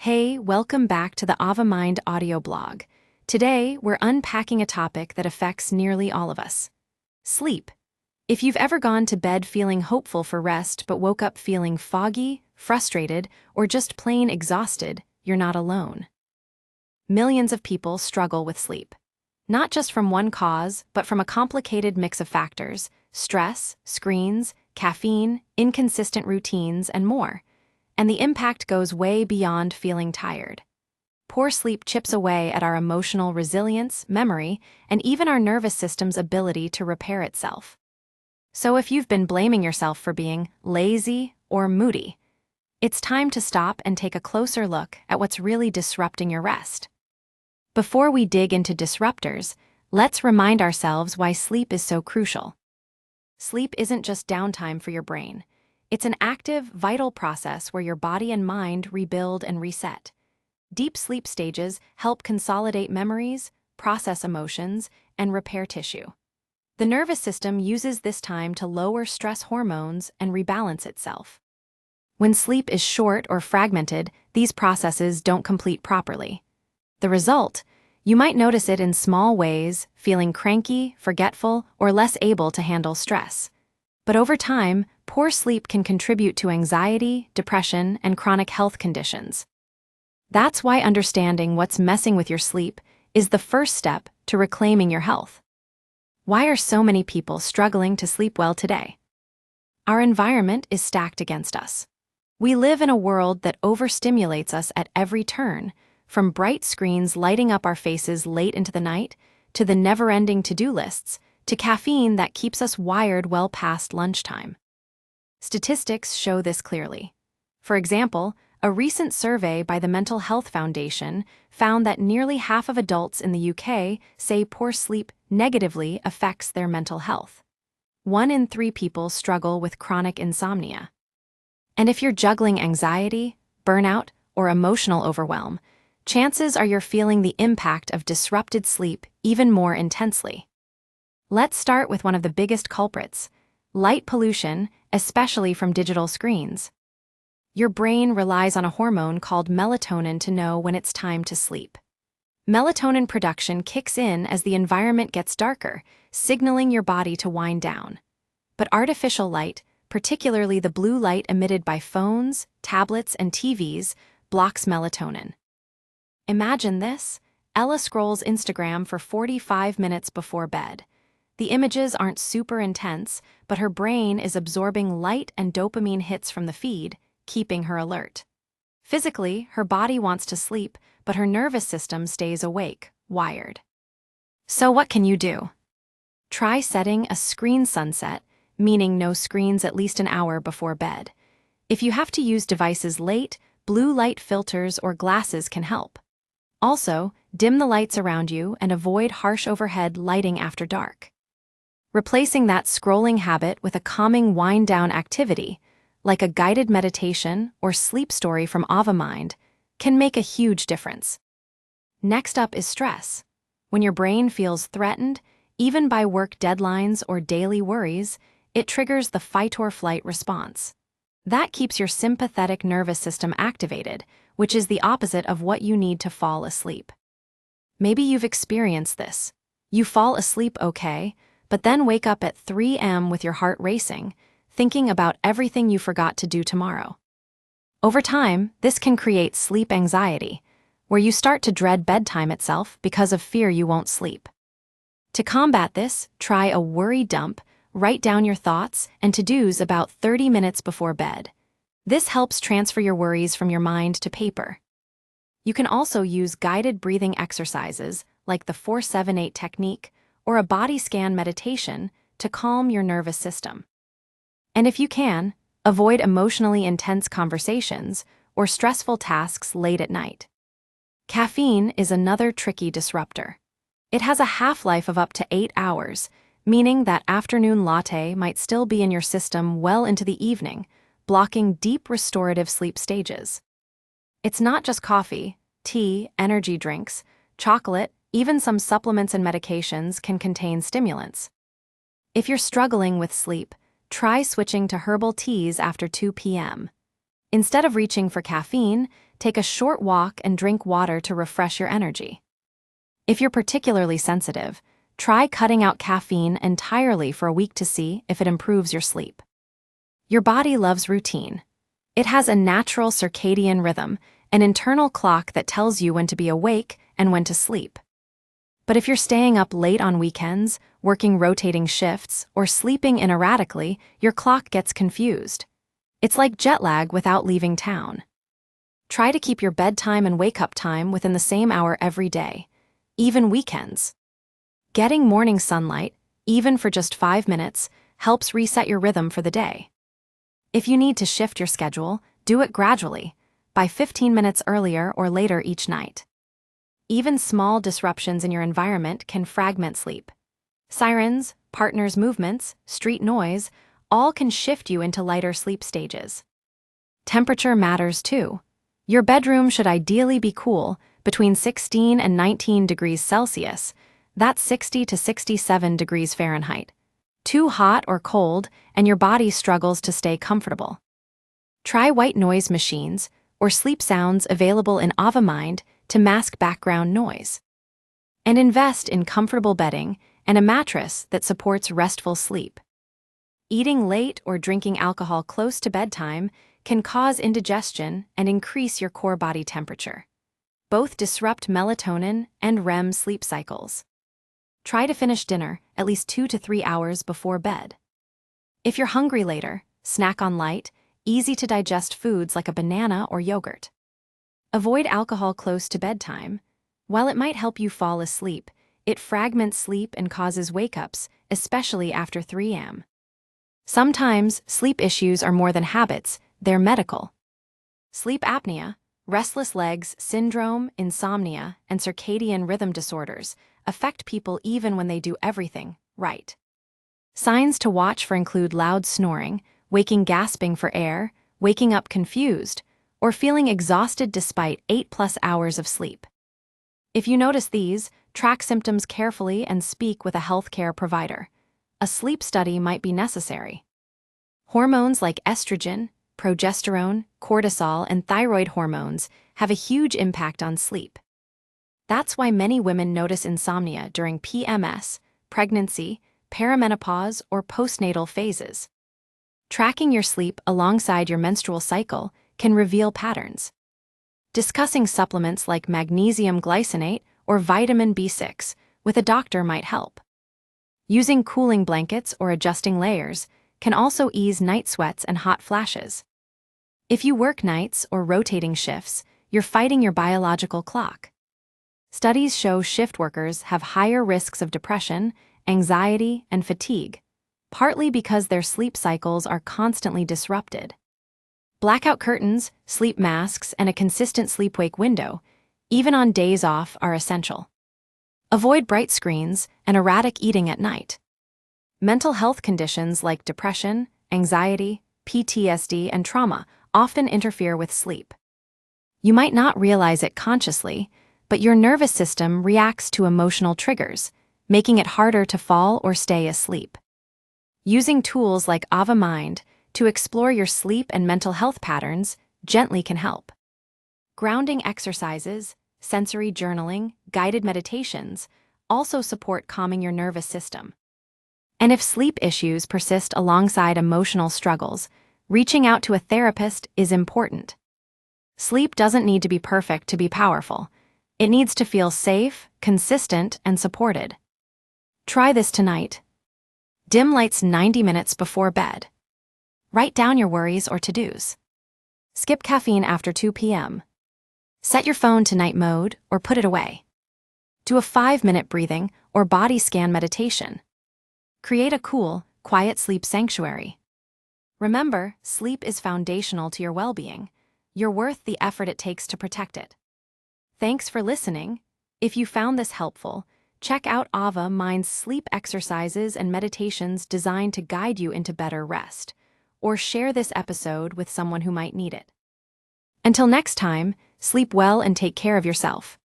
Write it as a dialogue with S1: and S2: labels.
S1: Hey, welcome back to the AvaMind audio blog. Today, we're unpacking a topic that affects nearly all of us: sleep. If you've ever gone to bed feeling hopeful for rest but woke up feeling foggy, frustrated, or just plain exhausted, you're not alone. Millions of people struggle with sleep. Not just from one cause, but from a complicated mix of factors: stress, screens, caffeine, inconsistent routines, and more. And the impact goes way beyond feeling tired. Poor sleep chips away at our emotional resilience, memory, and even our nervous system's ability to repair itself. So if you've been blaming yourself for being lazy or moody, it's time to stop and take a closer look at what's really disrupting your rest. Before we dig into disruptors, let's remind ourselves why sleep is so crucial. Sleep isn't just downtime for your brain. It's an active, vital process where your body and mind rebuild and reset. Deep sleep stages help consolidate memories, process emotions, and repair tissue. The nervous system uses this time to lower stress hormones and rebalance itself. When sleep is short or fragmented, these processes don't complete properly. The result? You might notice it in small ways, feeling cranky, forgetful, or less able to handle stress. But over time, poor sleep can contribute to anxiety, depression, and chronic health conditions. That's why understanding what's messing with your sleep is the first step to reclaiming your health. Why are so many people struggling to sleep well today? Our environment is stacked against us. We live in a world that overstimulates us at every turn, from bright screens lighting up our faces late into the night, to the never-ending to-do lists, to caffeine that keeps us wired well past lunchtime. Statistics show this clearly. For example, a recent survey by the Mental Health Foundation found that nearly half of adults in the UK say poor sleep negatively affects their mental health. 1 in 3 people struggle with chronic insomnia. And if you're juggling anxiety, burnout, or emotional overwhelm, chances are you're feeling the impact of disrupted sleep even more intensely. Let's start with one of the biggest culprits: light pollution, especially from digital screens. Your brain relies on a hormone called melatonin to know when it's time to sleep. Melatonin production kicks in as the environment gets darker, signaling your body to wind down. But artificial light, particularly the blue light emitted by phones, tablets, and TVs, blocks melatonin. Imagine this: Ella scrolls Instagram for 45 minutes before bed. The images aren't super intense, but her brain is absorbing light and dopamine hits from the feed, keeping her alert. Physically, her body wants to sleep, but her nervous system stays awake, wired. So what can you do? Try setting a screen sunset, meaning no screens at least an hour before bed. If you have to use devices late, blue light filters or glasses can help. Also, dim the lights around you and avoid harsh overhead lighting after dark. Replacing that scrolling habit with a calming wind-down activity, like a guided meditation or sleep story from AvaMind, can make a huge difference. Next up is stress. When your brain feels threatened, even by work deadlines or daily worries, it triggers the fight-or-flight response. That keeps your sympathetic nervous system activated, which is the opposite of what you need to fall asleep. Maybe you've experienced this. You fall asleep okay, but then wake up at 3 a.m. with your heart racing, thinking about everything you forgot to do tomorrow. Over time, this can create sleep anxiety, where you start to dread bedtime itself because of fear you won't sleep. To combat this, try a worry dump. Write down your thoughts and to-dos about 30 minutes before bed. This helps transfer your worries from your mind to paper. You can also use guided breathing exercises like the 4-7-8 technique or a body scan meditation to calm your nervous system. And if you can, avoid emotionally intense conversations or stressful tasks late at night. Caffeine is another tricky disruptor. It has a half-life of up to 8 hours, meaning that afternoon latte might still be in your system well into the evening, blocking deep restorative sleep stages. It's not just coffee, tea, energy drinks, chocolate, even some supplements and medications can contain stimulants. If you're struggling with sleep, try switching to herbal teas after 2 p.m. Instead of reaching for caffeine, take a short walk and drink water to refresh your energy. If you're particularly sensitive, try cutting out caffeine entirely for a week to see if it improves your sleep. Your body loves routine. It has a natural circadian rhythm, an internal clock that tells you when to be awake and when to sleep. But if you're staying up late on weekends, working rotating shifts, or sleeping inerratically, your clock gets confused. It's like jet lag without leaving town. Try to keep your bedtime and wake-up time within the same hour every day, even weekends. Getting morning sunlight, even for just 5 minutes, helps reset your rhythm for the day. If you need to shift your schedule, do it gradually, by 15 minutes earlier or later each night. Even small disruptions in your environment can fragment sleep. Sirens, partners' movements, street noise, all can shift you into lighter sleep stages. Temperature matters too. Your bedroom should ideally be cool, between 16 and 19 degrees Celsius. That's 60 to 67 degrees Fahrenheit. Too hot or cold, and your body struggles to stay comfortable. Try white noise machines or sleep sounds available in AvaMind to mask background noise. And invest in comfortable bedding and a mattress that supports restful sleep. Eating late or drinking alcohol close to bedtime can cause indigestion and increase your core body temperature. Both disrupt melatonin and REM sleep cycles. Try to finish dinner at least 2 to 3 hours before bed. If you're hungry later, snack on light, easy-to-digest foods like a banana or yogurt. Avoid alcohol close to bedtime. While it might help you fall asleep, it fragments sleep and causes wake-ups, especially after 3 a.m. Sometimes, sleep issues are more than habits, they're medical. Sleep apnea, restless legs syndrome, insomnia, and circadian rhythm disorders affect people even when they do everything right. Signs to watch for include loud snoring, waking gasping for air, waking up confused, or feeling exhausted despite 8+ hours of sleep. If you notice these, track symptoms carefully and speak with a healthcare provider. A sleep study might be necessary. Hormones like estrogen, progesterone, cortisol, and thyroid hormones have a huge impact on sleep. That's why many women notice insomnia during PMS, pregnancy, perimenopause, or postnatal phases. Tracking your sleep alongside your menstrual cycle can reveal patterns. Discussing supplements like magnesium glycinate or vitamin B6 with a doctor might help. Using cooling blankets or adjusting layers can also ease night sweats and hot flashes. If you work nights or rotating shifts, you're fighting your biological clock. Studies show shift workers have higher risks of depression, anxiety, and fatigue, partly because their sleep cycles are constantly disrupted. Blackout curtains, sleep masks, and a consistent sleep-wake window, even on days off, are essential. Avoid bright screens and erratic eating at night. Mental health conditions like depression, anxiety, PTSD, and trauma often interfere with sleep. You might not realize it consciously, but your nervous system reacts to emotional triggers, making it harder to fall or stay asleep. Using tools like AvaMind to explore your sleep and mental health patterns gently can help. Grounding exercises, sensory journaling, guided meditations also support calming your nervous system. And if sleep issues persist alongside emotional struggles, reaching out to a therapist is important. Sleep doesn't need to be perfect to be powerful. It needs to feel safe, consistent, and supported. Try this tonight. Dim lights 90 minutes before bed. Write down your worries or to-dos. Skip caffeine after 2 p.m. Set your phone to night mode or put it away. Do a 5-minute breathing or body scan meditation. Create a cool, quiet sleep sanctuary. Remember, sleep is foundational to your well-being. You're worth the effort it takes to protect it. Thanks for listening. If you found this helpful, check out AvaMind's sleep exercises and meditations designed to guide you into better rest, or share this episode with someone who might need it. Until next time, sleep well and take care of yourself.